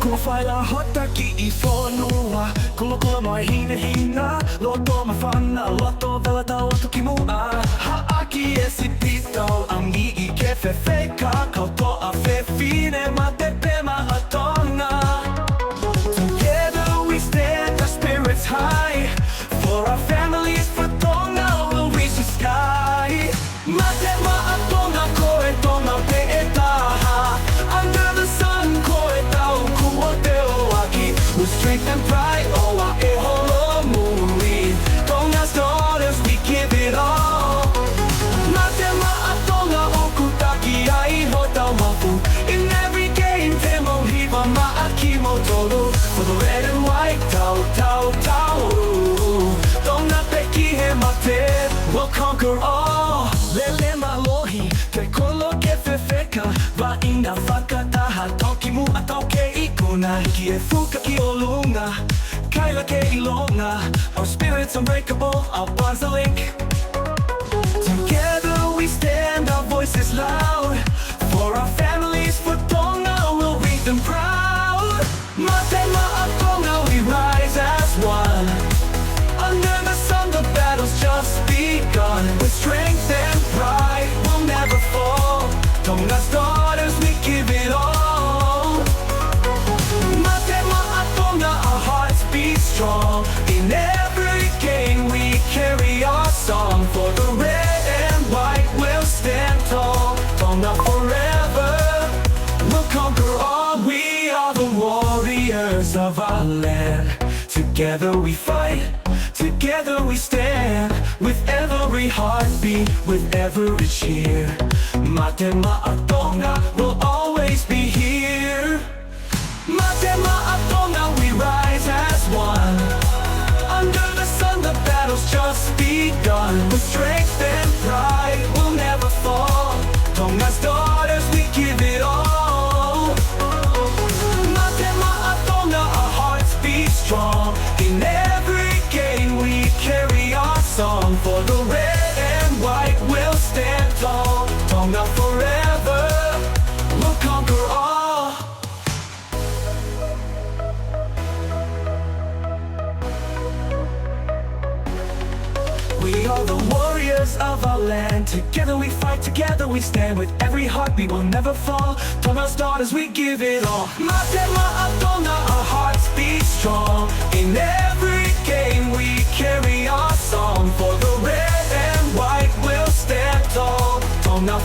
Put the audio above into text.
Faila hota kiʻi Fonua, kulokula mai hinehina, Loto mafana, Loto vela Loto kimuʻa, Haʻaki e sipitau, angiʻi ke fefeka, Kautoʻa Fefine, Ma'a Tonga. Together we stand, our spirits high, for our families, for Tonga will reach the sky. Ma'a Tonga, koe Tonga pe e taha, under the sun, koe tau teuaki, with strength and pride, ʻoua e holomui. Tonga's daughters, we give it all. Ma'a Tonga, ʻoku, kiai, hotau, mafu. In every game, temau, hiva, ma'a kimoutolu. For the red and white, tau. Tonga pe kihe mate, we'll conquer all. Lele malohi, ke kolo ke fefeka, va'ina taha, tau kimuʻa tau keʻikuna, hiki e fuka ki ʻolunga, kaila ke ilonga. Our spirits unbreakable, our bonds are link. Together we stand, our voices loud, for our families, for Tonga, we'll read them proud. Ma'a Tonga, we rise as one. Under the sun, the battle's just begun. With strength and pride, we'll never fall. Tonga's daughters, we give it all. Ma'a Tonga, our hearts beat strong. In every game, we carry our song. For the red and white, we'll stand tall. Tonga forever, we'll conquer all. We are the warriors of our land. Together we fight, together we stand. With every heartbeat, with every cheer, Ma'a Tonga will always be here. Ma'a Tonga, we rise as one. Under the sun, the battle's just begun. With strength and pride, we'll never fall. Tonga's daughters, we give it all. Ma'a Tonga, our hearts beat strong. In every game, we carry our song. For the red and white, we'll stand tall. Tonga forever, we'll conquer all. We are the warriors of our land. Together we fight, together we stand. With every heart we will never fall. Tonga's daughters, we give it all. Ma'a Tonga, our hearts beat strong. In every game we carry our song. For the red and white we'll stand tall. Tonga